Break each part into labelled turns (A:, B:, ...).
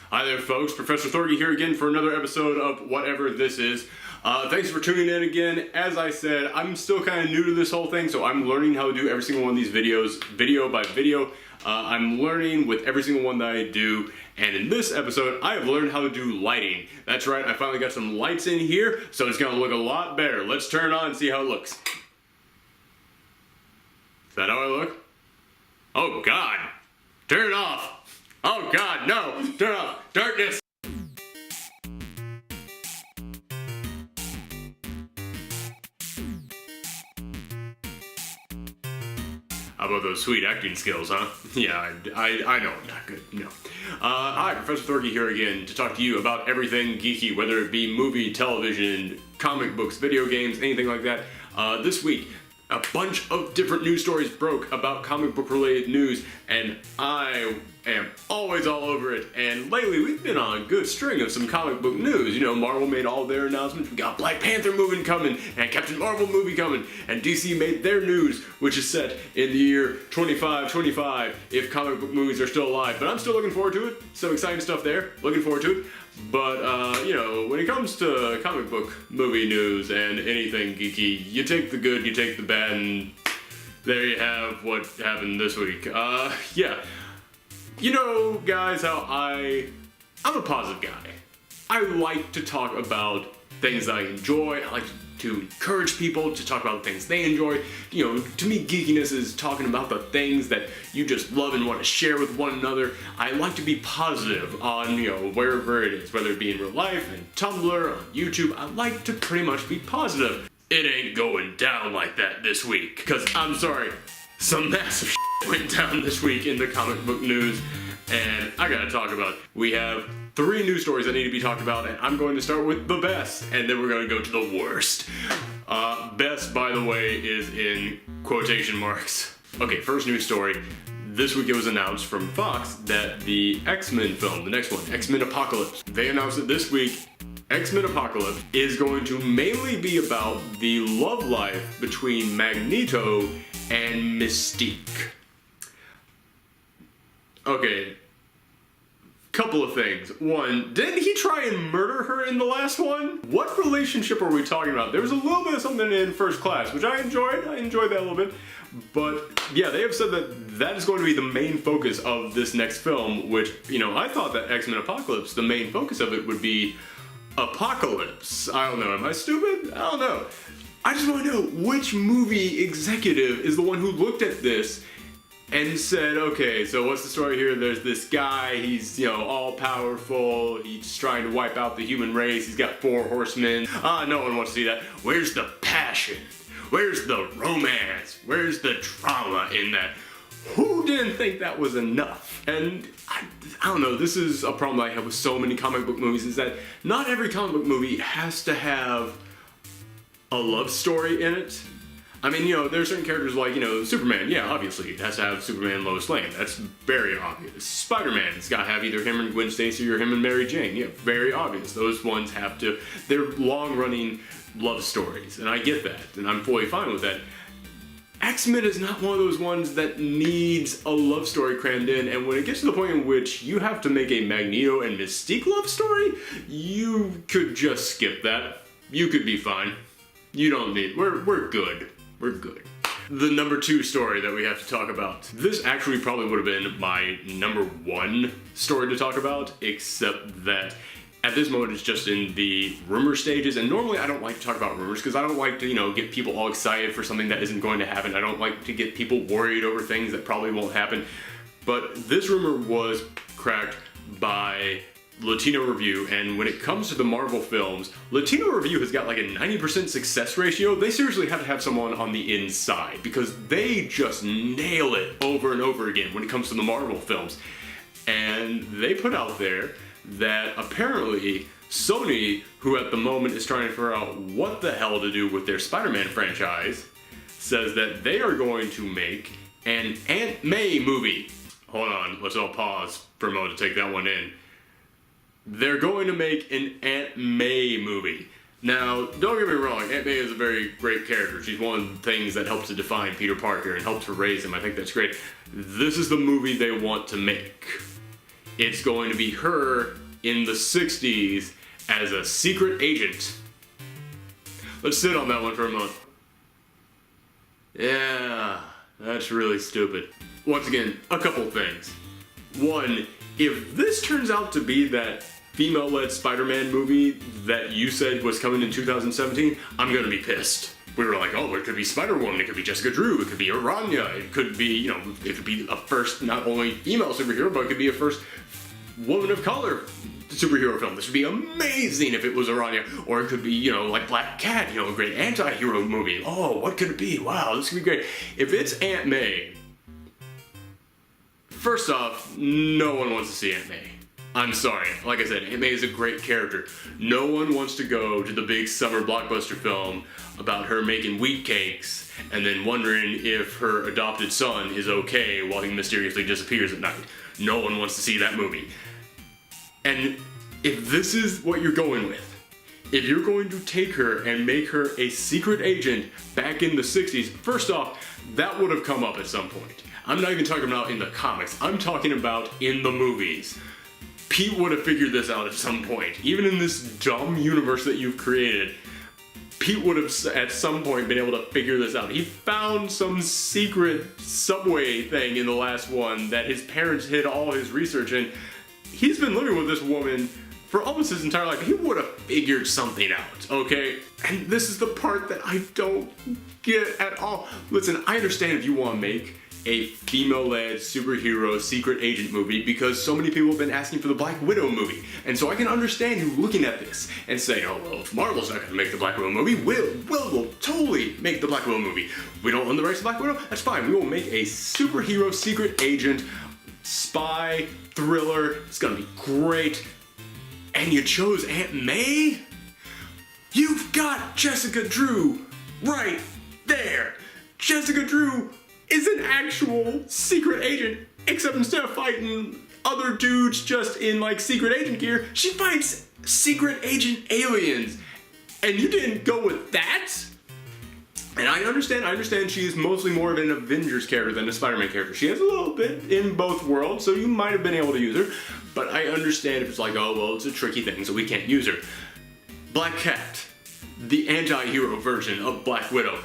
A: Hi there folks, Professor Thorgi here again for another episode of whatever this is. Thanks for tuning in again. As I said, I'm still kind of new to this whole thing, so I'm learning how to do every single one of these videos, video by video. I'm learning with every single one that I do, and in this episode, I have learned how to do lighting. That's right, I finally got some lights in here, so it's gonna look a lot better. Let's turn it on and see how it looks. Is that how I look? Oh God! Turn it off! Oh God, no! Turn it off! Darkness! How about those sweet acting skills, huh? Yeah, I know I'm not good, no. Hi, Professor Thorgi here again to talk to you about everything geeky, whether it be movie, television, comic books, video games, anything like that. This week, a bunch of different news stories broke about comic book related news, and I am always all over it. And lately we've been on a good string of some comic book news. You know, Marvel made all their announcements. We got Black Panther movie coming, and Captain Marvel movie coming, and DC made their news, which is set in the year 2525 if comic book movies are still alive. But I'm still looking forward to it. Some exciting stuff there. Looking forward to it. But, you know, when it comes to comic book movie news and anything geeky, you take the good, you take the bad, and there you have what happened this week. Yeah. You know, guys, how I'm a positive guy. I like to talk about things that I enjoy. I like to encourage people to talk about the things they enjoy. You know, to me, geekiness is talking about the things that you just love and want to share with one another. I like to be positive on, you know, wherever it is, whether it be in real life, and Tumblr, on YouTube. I like to pretty much be positive. It ain't going down like that this week, because I'm sorry, some massive shit went down this week in the comic book news, and I gotta talk about it. We have 3 news stories that need to be talked about, and I'm going to start with the best, and then we're going to go to the worst. Best, by the way, is in quotation marks. Okay, first news story. This week it was announced from Fox that the X-Men film, the next one, X-Men Apocalypse, they announced it this week. X-Men Apocalypse is going to mainly be about the love life between Magneto and Mystique. Okay. Couple of things. One, didn't he try and murder her in the last one? What relationship are we talking about? There was a little bit of something in First Class, which I enjoyed. I enjoyed that a little bit. But yeah, they have said that that is going to be the main focus of this next film, which, you know, I thought that X-Men Apocalypse, the main focus of it would be Apocalypse. I don't know. Am I stupid? I don't know. I just want to know which movie executive is the one who looked at this and said, okay, so what's the story here? There's this guy, he's, you know, all powerful, he's trying to wipe out the human race, he's got 4 horsemen. No one wants to see that. Where's the passion? Where's the romance? Where's the drama in that? Who didn't think that was enough? And I don't know, this is a problem I have with so many comic book movies, is that not every comic book movie has to have a love story in it. I mean, you know, there are certain characters like, you know, Superman, yeah, obviously, it has to have Superman and Lois Lane. That's very obvious. Spider-Man's got to have either him and Gwen Stacy or him and Mary Jane. Yeah, very obvious. Those ones have to, they're long-running love stories, and I get that, and I'm fully fine with that. X-Men is not one of those ones that needs a love story crammed in, and when it gets to the point in which you have to make a Magneto and Mystique love story, you could just skip that. You could be fine. You don't need, we're good. We're good. The number 2 story that we have to talk about. This actually probably would have been my number 1 story to talk about, except that at this moment it's just in the rumor stages, and normally I don't like to talk about rumors because I don't like to, you know, get people all excited for something that isn't going to happen. I don't like to get people worried over things that probably won't happen. But this rumor was cracked by Latino Review, and when it comes to the Marvel films, Latino Review has got like a 90% success ratio. They seriously have to have someone on the inside because they just nail it over and over again when it comes to the Marvel films. And they put out there that apparently Sony, who at the moment is trying to figure out what the hell to do with their Spider-Man franchise, says that they are going to make an Aunt May movie. Hold on, let's all pause for a moment to take that one in. They're going to make an Aunt May movie. Now, don't get me wrong, Aunt May is a very great character. She's one of the things that helps to define Peter Parker and helps to raise him. I think that's great. This is the movie they want to make. It's going to be her in the 60s as a secret agent. Let's sit on that one for a moment. Yeah, that's really stupid. Once again, a couple things. One, if this turns out to be that female-led Spider-Man movie that you said was coming in 2017, I'm gonna be pissed. We were like, oh, it could be Spider-Woman, it could be Jessica Drew, it could be Aranya, it could be, it could be a first not only female superhero, but it could be a first woman of color superhero film. This would be amazing if it was Aranya. Or it could be, like Black Cat, a great anti-hero movie. Oh, what could it be? Wow, this could be great. If it's Aunt May, first off, no one wants to see Aunt May. I'm sorry. Like I said, Aunt May is a great character. No one wants to go to the big summer blockbuster film about her making wheat cakes and then wondering if her adopted son is okay while he mysteriously disappears at night. No one wants to see that movie. And if this is what you're going with, if you're going to take her and make her a secret agent back in the 60s, first off, that would have come up at some point. I'm not even talking about in the comics, I'm talking about in the movies. Pete would have figured this out at some point. Even in this dumb universe that you've created, Pete would have at some point been able to figure this out. He found some secret subway thing in the last one that his parents hid all his research in. He's been living with this woman for almost his entire life. He would have figured something out, okay? And this is the part that I don't get at all. Listen, I understand if you want to make a female-led superhero secret agent movie because so many people have been asking for the Black Widow movie. And so I can understand you looking at this and saying, oh, well, if Marvel's not going to make the Black Widow movie, we'll totally make the Black Widow movie. We don't own the rights to Black Widow? That's fine. We will make a superhero secret agent spy thriller. It's going to be great. And you chose Aunt May? You've got Jessica Drew right there. Jessica Drew is an actual secret agent, except instead of fighting other dudes just in like secret agent gear, she fights secret agent aliens. And you didn't go with that? And I understand she is mostly more of an Avengers character than a Spider-Man character. She has a little bit in both worlds, so you might have been able to use her. But I understand if it's like, oh, well, it's a tricky thing, so we can't use her. Black Cat, the anti-hero version of Black Widow.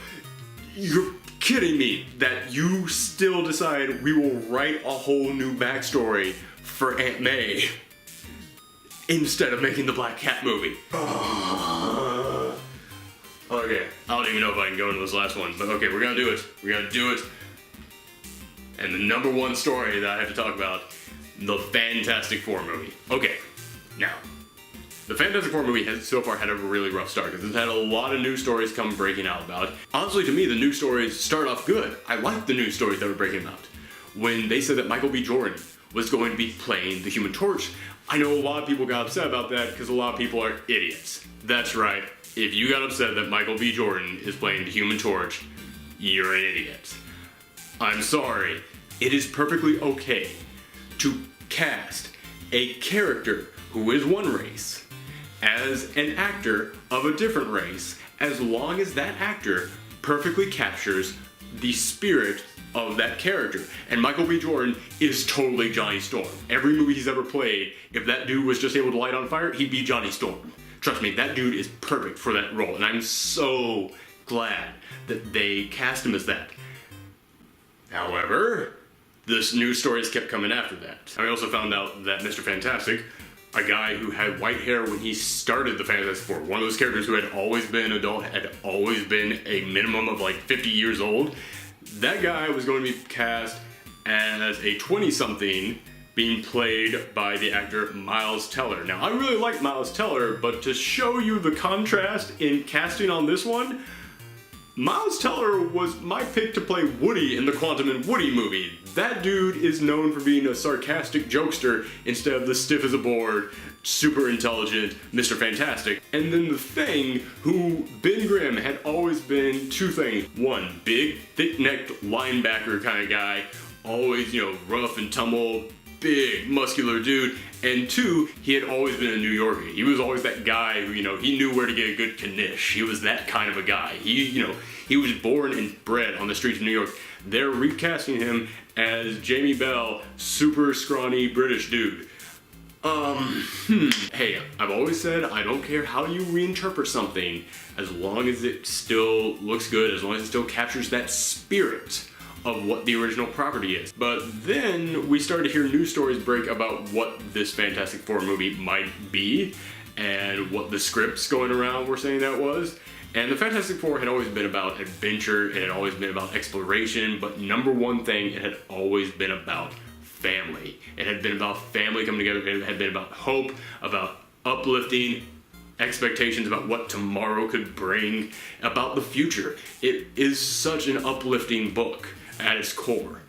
A: You're kidding me that you still decide we will write a whole new backstory for Aunt May instead of making the Black Cat movie. Okay, I don't even know if I can go into this last one, but okay, we're gonna do it. We're gonna do it. And the number one story that I have to talk about, the Fantastic Four movie. Okay, now, the Fantastic Four movie has so far had a really rough start because it's had a lot of news stories come breaking out about it. Honestly, to me, the news stories start off good. I like the news stories that were breaking out. When they said that Michael B. Jordan was going to be playing the Human Torch, I know a lot of people got upset about that because a lot of people are idiots. That's right. If you got upset that Michael B. Jordan is playing the Human Torch, you're an idiot. I'm sorry. It is perfectly okay to cast a character who is one race as an actor of a different race, as long as that actor perfectly captures the spirit of that character. And Michael B. Jordan is totally Johnny Storm. Every movie he's ever played, if that dude was just able to light on fire, he'd be Johnny Storm. Trust me, that dude is perfect for that role, and I'm so glad that they cast him as that. However, this news stories kept coming after that. I also found out that Mr. Fantastic, a guy who had white hair when he started the Fantastic Four, one of those characters who had always been adult, had always been a minimum of like 50 years old, that guy was going to be cast as a 20-something being played by the actor Miles Teller. Now, I really like Miles Teller, but to show you the contrast in casting on this one, Miles Teller was my pick to play Woody in the Quantum and Woody movie. That dude is known for being a sarcastic jokester instead of the stiff as a board, super intelligent Mr. Fantastic. And then the Thing, who Ben Grimm had always been two things. One, big, thick-necked linebacker kind of guy, always, rough and tumble, big, muscular dude. And two, he had always been a New Yorker. He was always that guy who, he knew where to get a good knish. He was that kind of a guy. He was born and bred on the streets of New York. They're recasting him as Jamie Bell, super scrawny British dude. Hey, I've always said I don't care how you reinterpret something as long as it still looks good, as long as it still captures that spirit of what the original property is. But then we started to hear news stories break about what this Fantastic Four movie might be and what the scripts going around were saying that was. And the Fantastic Four had always been about adventure, it had always been about exploration, but number one thing, it had always been about family. It had been about family coming together, it had been about hope, about uplifting expectations about what tomorrow could bring, about the future. It is such an uplifting book at its core.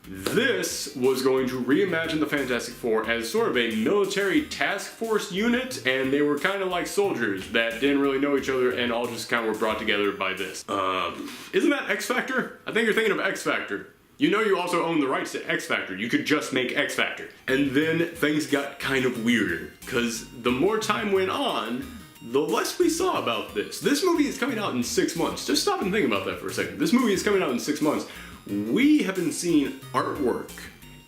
A: This was going to reimagine the Fantastic Four as sort of a military task force unit, and they were kind of like soldiers that didn't really know each other and all just kind of were brought together by this. Isn't that X Factor? I think you're thinking of X Factor. You know you also own the rights to X Factor. You could just make X Factor. And then things got kind of weirder, because the more time went on, the less we saw about this. This movie is coming out in 6 months. Just stop and think about that for a second. This movie is coming out in 6 months. We have been seeing artwork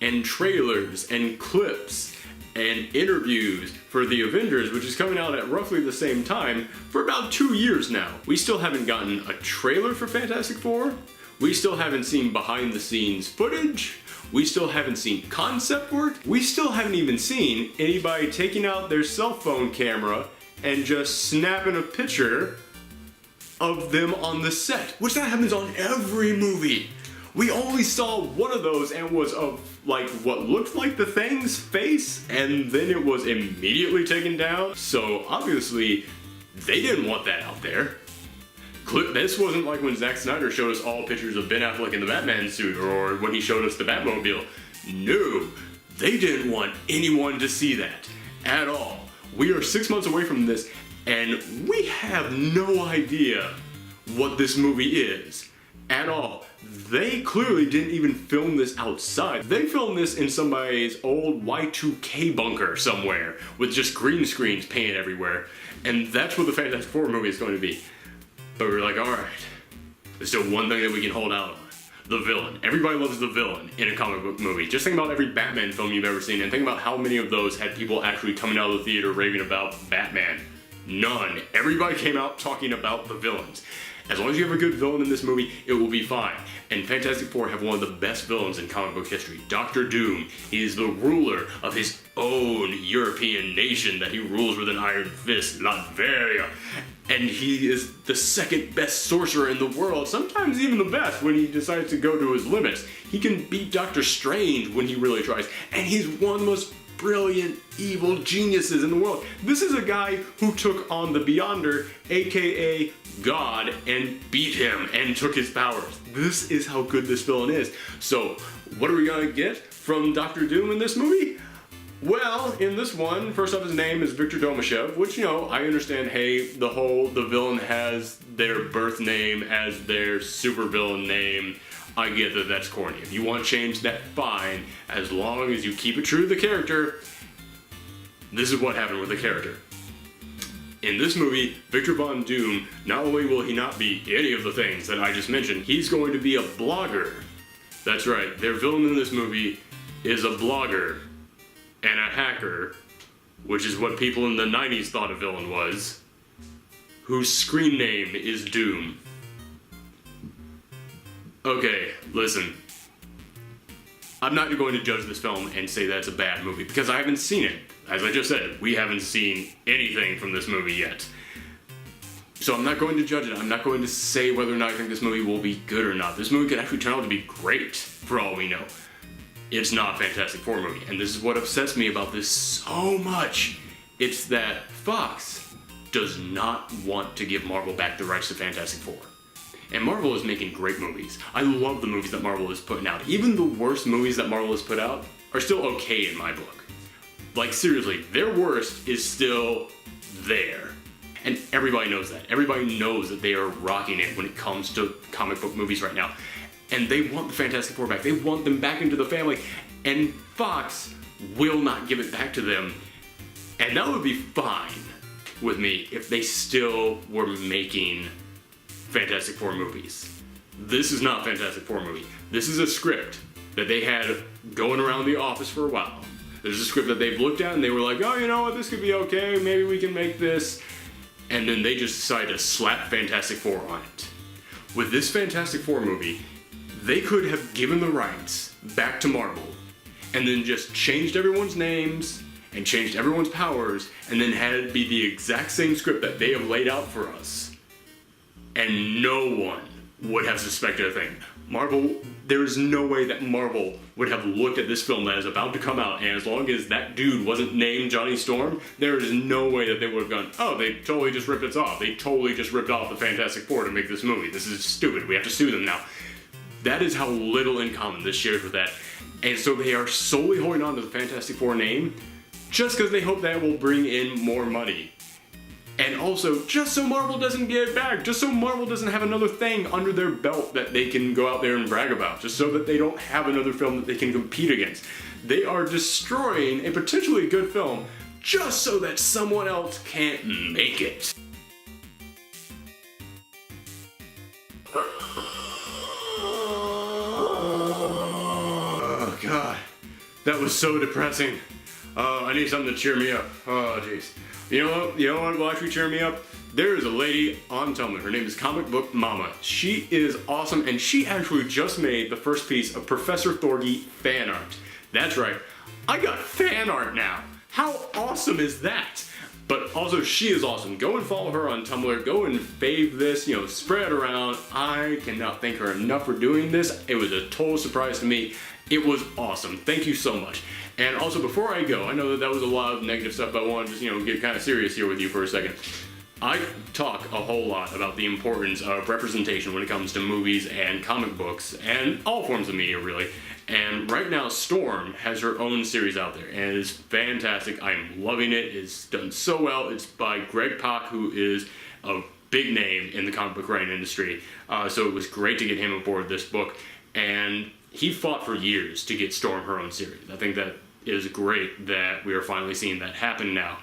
A: and trailers and clips and interviews for the Avengers, which is coming out at roughly the same time, for about 2 years now. We still haven't gotten a trailer for Fantastic Four. We still haven't seen behind the scenes footage. We still haven't seen concept work. We still haven't even seen anybody taking out their cell phone camera and just snapping a picture of them on the set, which that happens on every movie. We only saw one of those and was of like what looked like the Thing's face, and then it was immediately taken down. So obviously they didn't want that out there. This wasn't like when Zack Snyder showed us all pictures of Ben Affleck in the Batman suit, or when he showed us the Batmobile. No, they didn't want anyone to see that at all. We are 6 months away from this, and we have no idea what this movie is at all. They clearly didn't even film this outside. They filmed this in somebody's old Y2K bunker somewhere with just green screens painted everywhere, and that's what the Fantastic Four movie is going to be. But we're like, alright, there's still one thing that we can hold out on. The villain. Everybody loves the villain in a comic book movie. Just think about every Batman film you've ever seen, and think about how many of those had people actually coming out of the theater raving about Batman. None. Everybody came out talking about the villains. As long as you have a good villain in this movie, it will be fine. And Fantastic Four have one of the best villains in comic book history. Dr. Doom. He is the ruler of his own European nation that he rules with an iron fist, Latveria. And he is the second best sorcerer in the world, sometimes even the best when he decides to go to his limits. He can beat Doctor Strange when he really tries, and he's one of the most brilliant, evil geniuses in the world. This is a guy who took on the Beyonder, aka God, and beat him and took his powers. This is how good this villain is. So, what are we gonna get from Dr. Doom in this movie? Well, in this one, first off, his name is Victor Domashev, which, you know, I understand, hey, the villain has their birth name as their supervillain name. I get that that's corny. If you want to change that, fine, as long as you keep it true to the character. This is what happened with the character. In this movie, Victor Von Doom, not only will he not be any of the things that I just mentioned, he's going to be a blogger. That's right, their villain in this movie is a blogger and a hacker, which is what people in the 90s thought a villain was, whose screen name is Doom. Okay, listen. I'm not going to judge this film and say that's a bad movie, because I haven't seen it. As I just said, we haven't seen anything from this movie yet. So I'm not going to judge it. I'm not going to say whether or not I think this movie will be good or not. This movie could actually turn out to be great, for all we know. It's not a Fantastic Four movie, and this is what upsets me about this so much. It's that Fox does not want to give Marvel back the rights to Fantastic Four. And Marvel is making great movies. I love the movies that Marvel is putting out. Even the worst movies that Marvel has put out are still okay in my book. Like, seriously, their worst is still there. And everybody knows that. Everybody knows that they are rocking it when it comes to comic book movies right now. And they want the Fantastic Four back. They want them back into the family. And Fox will not give it back to them. And that would be fine with me if they still were making Fantastic Four movies. This is not a Fantastic Four movie. This is a script that they had going around the office for a while. There's a script that they've looked at and they were like, oh, you know what, this could be okay, maybe we can make this. And then they just decided to slap Fantastic Four on it. With this Fantastic Four movie, they could have given the rights back to Marvel and then just changed everyone's names and changed everyone's powers and then had it be the exact same script that they have laid out for us. And no one would have suspected a thing. Marvel, there is no way that Marvel would have looked at this film that is about to come out, and as long as that dude wasn't named Johnny Storm, there is no way that they would have gone, oh, they totally just ripped us off. They totally just ripped off the Fantastic Four to make this movie. This is stupid. We have to sue them now. That is how little in common this shares with that. And so they are solely holding on to the Fantastic Four name just because they hope that will bring in more money. And also, just so Marvel doesn't get it back, just so Marvel doesn't have another thing under their belt that they can go out there and brag about, just so that they don't have another film that they can compete against. They are destroying a potentially good film just so that someone else can't make it. Oh God, that was so depressing. I need something to cheer me up. Oh jeez. You know what will actually cheer me up? There is a lady on Tumblr. Her name is comicbookmama. She is awesome, and she actually just made the first piece of Professor Thorgi fan art. That's right, I got fan art now. How awesome is that? But also, she is awesome. Go and follow her on Tumblr. Go and fave this, spread it around. I cannot thank her enough for doing this. It was a total surprise to me. It was awesome. Thank you so much. And also, before I go, I know that was a lot of negative stuff, but I want to just, get kind of serious here with you for a second. I talk a whole lot about the importance of representation when it comes to movies and comic books and all forms of media, really. And right now, Storm has her own series out there, and it is fantastic. I'm loving it. It's done so well. It's by Greg Pak, who is a big name in the comic book writing industry. So it was great to get him aboard this book. And he fought for years to get Storm her own series. I think that is great that we are finally seeing that happen now.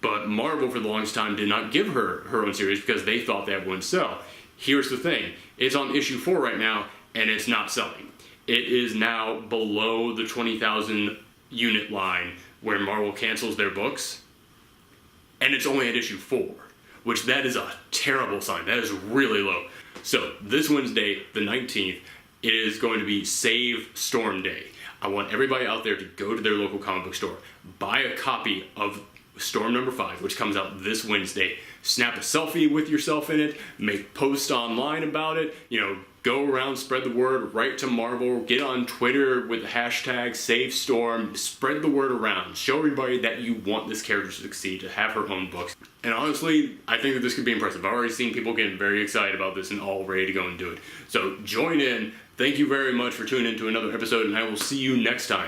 A: But Marvel, for the longest time, did not give her her own series because they thought that wouldn't sell. Here's the thing. It's on issue 4 right now, and it's not selling. It is now below the 20,000 unit line where Marvel cancels their books, and it's only at issue 4, which that is a terrible sign. That is really low. So this Wednesday, the 19th, it is going to be SaveStorm Day. I want everybody out there to go to their local comic book store, buy a copy of Storm number 5, which comes out this Wednesday. Snap a selfie with yourself in it, make posts online about it, go around, spread the word, write to Marvel, get on Twitter with the hashtag SaveStorm, spread the word around, show everybody that you want this character to succeed, to have her own books. And honestly, I think that this could be impressive. I've already seen people getting very excited about this and all ready to go and do it. So join in. Thank you very much for tuning in to another episode, and I will see you next time.